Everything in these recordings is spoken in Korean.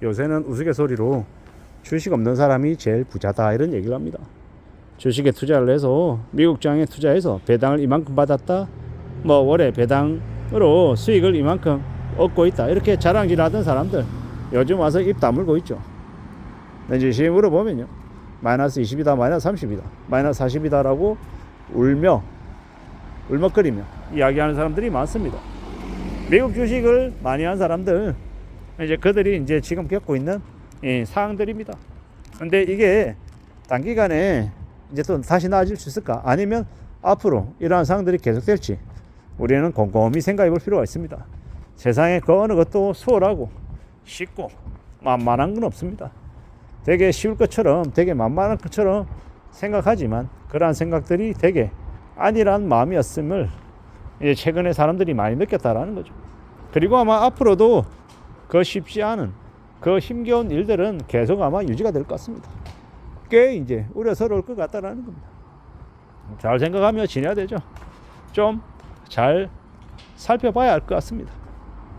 요새는 우스갯소리로 주식 없는 사람이 제일 부자다 이런 얘기를 합니다. 주식에 투자를 해서 미국장에 투자해서 배당을 이만큼 받았다, 뭐 월에 배당으로 수익을 이만큼 얻고 있다, 이렇게 자랑질하던 사람들 요즘 와서 입 다물고 있죠. 이제 시에 물어보면요, 마이너스 20이다, 마이너스 30이다, 마이너스 40이다 라고 울먹거리며 이야기하는 사람들이 많습니다. 미국 주식을 많이 한 사람들, 이제 그들이 이제 지금 겪고 있는 상황들입니다. 근데 이게 단기간에 이제 또 다시 나아질 수 있을까? 아니면 앞으로 이러한 상황들이 계속될지 우리는 곰곰이 생각해 볼 필요가 있습니다. 세상에 그 어느 것도 수월하고 쉽고 만만한 건 없습니다. 되게 쉬울 것처럼, 되게 만만한 것처럼 생각하지만 그러한 생각들이 되게 아니란 마음이었음을 이제 최근에 사람들이 많이 느꼈다라는 거죠. 그리고 아마 앞으로도 그 쉽지 않은, 그 힘겨운 일들은 계속 아마 유지가 될 것 같습니다. 꽤 이제 우려스러울 것 같다라는 겁니다. 잘 생각하며 지내야 되죠. 좀 잘 살펴봐야 할 것 같습니다.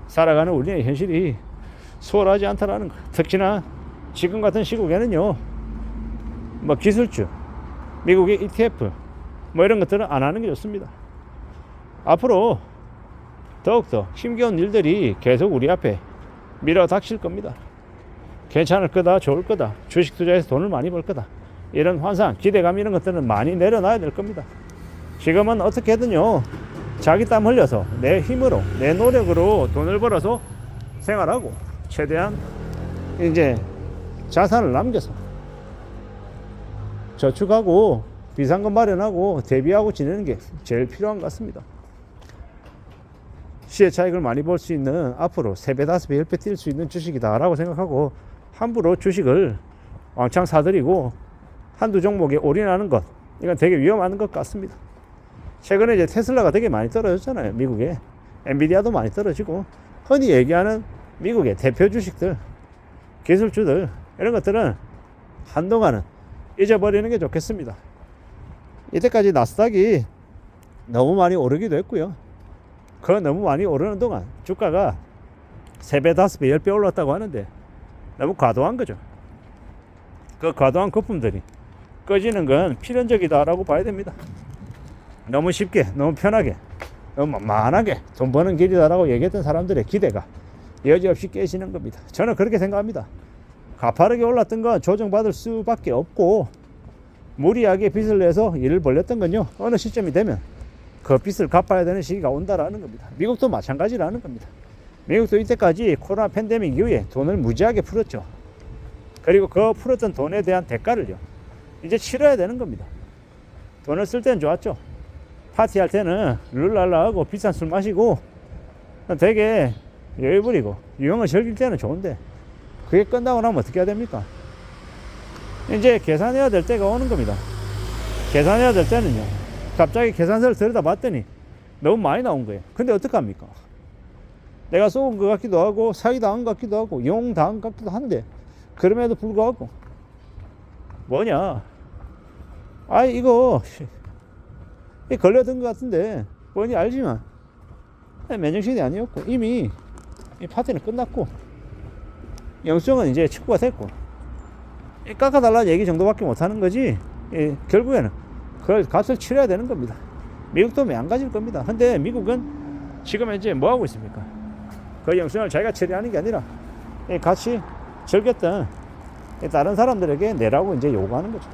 살아가는 우리의 현실이 수월하지 않다라는 거. 특히나 지금 같은 시국에는요, 뭐 기술주, 미국의 ETF, 뭐 이런 것들은 안 하는 게 좋습니다. 앞으로 더욱더 힘겨운 일들이 계속 우리 앞에 밀어 닥칠 겁니다. 괜찮을 거다, 좋을 거다, 주식 투자해서 돈을 많이 벌 거다, 이런 환상, 기대감 이런 것들은 많이 내려놔야 될 겁니다. 지금은 어떻게든요, 자기 땀 흘려서 내 힘으로, 내 노력으로 돈을 벌어서 생활하고 최대한 이제 자산을 남겨서 저축하고 비상금 마련하고 대비하고 지내는 게 제일 필요한 것 같습니다. 시의 차익을 많이 볼 수 있는, 앞으로 3배, 5배, 10배 뛸 수 있는 주식이다 라고 생각하고 함부로 주식을 왕창 사들이고 한두 종목에 올인하는 것, 이건 되게 위험한 것 같습니다. 최근에 이제 테슬라가 되게 많이 떨어졌잖아요. 미국에 엔비디아도 많이 떨어지고, 흔히 얘기하는 미국의 대표 주식들, 기술주들, 이런 것들은 한동안은 잊어버리는 게 좋겠습니다. 이때까지 나스닥이 너무 많이 오르기도 했고요. 그 너무 많이 오르는 동안 주가가 3배, 5배, 10배 올랐다고 하는데 너무 과도한 거죠. 그 과도한 거품들이 꺼지는 건 필연적이다라고 봐야 됩니다. 너무 쉽게, 너무 편하게, 너무 만만하게 돈 버는 길이다라고 얘기했던 사람들의 기대가 여지없이 깨지는 겁니다. 저는 그렇게 생각합니다. 가파르게 올랐던 건 조정받을 수밖에 없고, 무리하게 빚을 내서 일을 벌렸던 건요, 어느 시점이 되면 그 빚을 갚아야 되는 시기가 온다라는 겁니다. 미국도 마찬가지라는 겁니다. 미국도 이때까지 코로나 팬데믹 이후에 돈을 무지하게 풀었죠. 그리고 그 풀었던 돈에 대한 대가를요, 이제 치러야 되는 겁니다. 돈을 쓸 때는 좋았죠. 파티할 때는 룰랄라하고 비싼 술 마시고 되게 여유 부리고 유흥을 즐길 때는 좋은데, 그게 끝나고 나면 어떻게 해야 됩니까? 이제 계산해야 될 때가 오는 겁니다. 계산해야 될 때는요, 갑자기 계산서를 들여다 봤더니 너무 많이 나온 거예요. 근데 어떡합니까? 내가 쏘은 것 같기도 하고 사기당한 것 같기도 하고 용당한 것 같기도 한데, 그럼에도 불구하고 뭐냐, 이거 걸려든 것 같은데 뻔히 알지만 맨정신이 아니었고, 이미 이 파티는 끝났고 영수증은 이제 축구가 됐고, 깎아달라는 얘기 정도밖에 못하는 거지, 결국에는 그걸 값을 치러야 되는 겁니다. 미국도 매한가지일 겁니다. 근데 미국은 지금 현재 뭐 하고 있습니까? 그 영수증을 자기가 처리하는 게 아니라 같이 즐겼던 다른 사람들에게 내라고 이제 요구하는 거죠.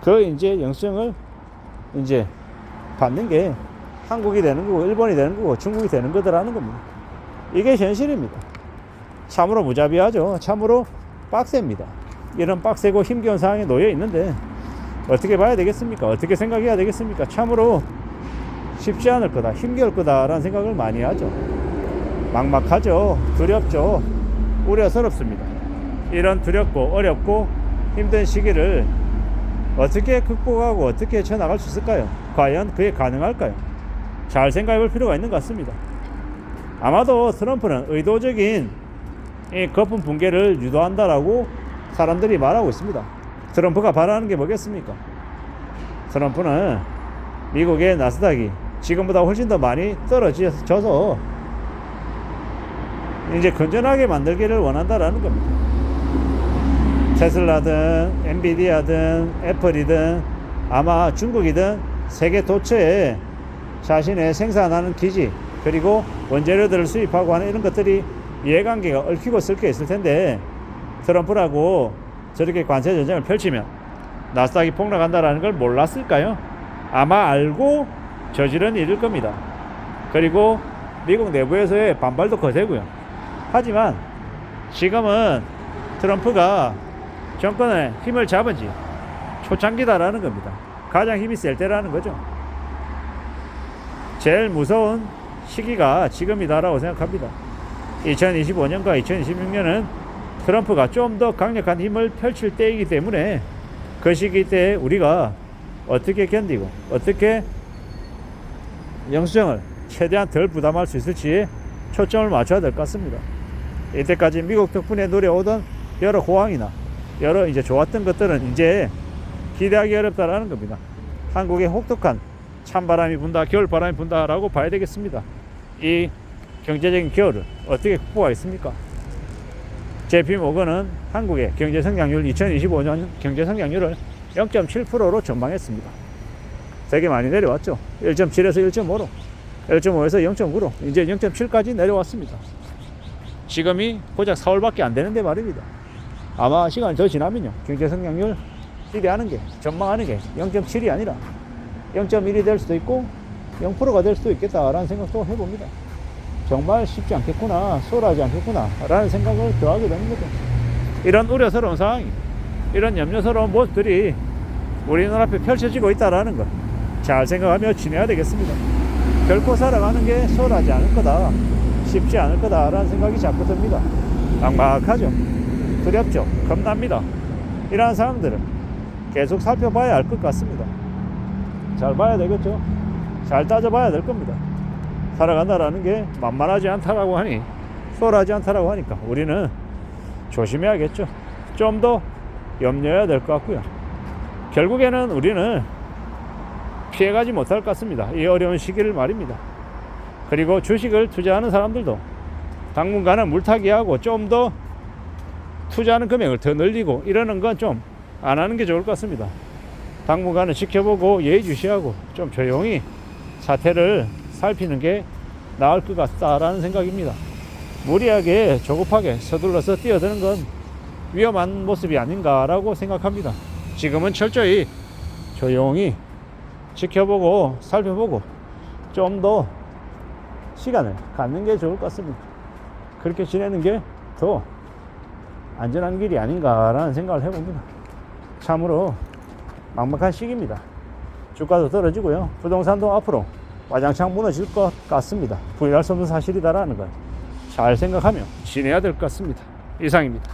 그 이제 영수증을 이제 받는 게 한국이 되는 거고, 일본이 되는 거고, 중국이 되는 거더라는 겁니다. 이게 현실입니다. 참으로 무자비하죠. 참으로 빡셉니다. 이런 빡세고 힘겨운 상황에 놓여 있는데 어떻게 봐야 되겠습니까? 어떻게 생각해야 되겠습니까? 참으로 쉽지 않을 거다, 힘겨울 거다라는 생각을 많이 하죠. 막막하죠. 두렵죠. 우려스럽습니다. 이런 두렵고 어렵고 힘든 시기를 어떻게 극복하고 어떻게 헤쳐나갈 수 있을까요? 과연 그게 가능할까요? 잘 생각해 볼 필요가 있는 것 같습니다. 아마도 트럼프는 의도적인 이 거품 붕괴를 유도한다라고 사람들이 말하고 있습니다. 트럼프가 바라는 게 뭐겠습니까? 트럼프는 미국의 나스닥이 지금보다 훨씬 더 많이 떨어져서 이제 건전하게 만들기를 원한다라는 겁니다. 테슬라든 엔비디아든 애플이든 아마 중국이든 세계 도처에 자신의 생산하는 기지 그리고 원재료들을 수입하고 하는 이런 것들이 이해관계가 얽히고 섞여 있을 텐데 트럼프라고 저렇게 관세 전쟁을 펼치면 나스닥이 폭락한다라는 걸 몰랐을까요? 아마 알고 저지른 일일 겁니다. 그리고 미국 내부에서의 반발도 거세고요. 하지만 지금은 트럼프가 정권의 힘을 잡은 지 초창기다라는 겁니다. 가장 힘이 셀 때라는 거죠. 제일 무서운 시기가 지금이다라고 생각합니다. 2025년과 2026년은 트럼프가 좀 더 강력한 힘을 펼칠 때이기 때문에 그 시기 때 우리가 어떻게 견디고 어떻게 영수증을 최대한 덜 부담할 수 있을지에 초점을 맞춰야 될 것 같습니다. 이때까지 미국 덕분에 누려오던 여러 호황이나 여러 이제 좋았던 것들은 이제 기대하기 어렵다라는 겁니다. 한국에 혹독한 찬바람이 분다, 겨울바람이 분다라고 봐야 되겠습니다. 이 경제적인 겨울을 어떻게 극복하겠습니까? JP모건은 한국의 경제성장률 2025년 경제성장률을 0.7%로 전망했습니다. 되게 많이 내려왔죠. 1.7에서 1.5로 1.5에서 0.9로 이제 0.7까지 내려왔습니다. 지금이 고작 4월밖에 안 되는데 말입니다. 아마 시간이 더 지나면요 경제성장률 기대하는 게 전망하는 게 0.7이 아니라 0.1이 될 수도 있고 0%가 될 수도 있겠다라는 생각도 해봅니다. 정말 쉽지 않겠구나, 수월하지 않겠구나 라는 생각을 더하게 되는 거죠. 이런 우려스러운 상황이, 이런 염려스러운 모습들이 우리 눈앞에 펼쳐지고 있다는 걸 잘 생각하며 지내야 되겠습니다. 결코 살아가는 게 수월하지 않을 거다, 쉽지 않을 거다라는 생각이 자꾸 듭니다. 막막하죠, 두렵죠, 겁납니다. 이러한 상황들을 계속 살펴봐야 할 것 같습니다. 잘 봐야 되겠죠. 잘 따져봐야 될 겁니다. 살아간다라는 게 만만하지 않다라고 하니, 수월하지 않다라고 하니까 우리는 조심해야겠죠. 좀 더 염려해야 될 것 같고요. 결국에는 우리는 피해가지 못할 것 같습니다. 이 어려운 시기를 말입니다. 그리고 주식을 투자하는 사람들도 당분간은 물타기하고 좀 더 투자하는 금액을 더 늘리고 이러는 건 좀 안 하는 게 좋을 것 같습니다. 당분간은 지켜보고 예의주시하고 좀 조용히 사태를 살피는 게 나을 것 같다라는 생각입니다. 무리하게 조급하게 서둘러서 뛰어드는 건 위험한 모습이 아닌가라고 생각합니다. 지금은 철저히 조용히 지켜보고 살펴보고 좀 더 시간을 갖는 게 좋을 것 같습니다. 그렇게 지내는 게 더 안전한 길이 아닌가라는 생각을 해봅니다. 참으로 막막한 시기입니다. 주가도 떨어지고요. 부동산도 앞으로 와장창 무너질 것 같습니다. 부인할 수 없는 사실이다라는 걸 잘 생각하며 지내야 될 것 같습니다. 이상입니다.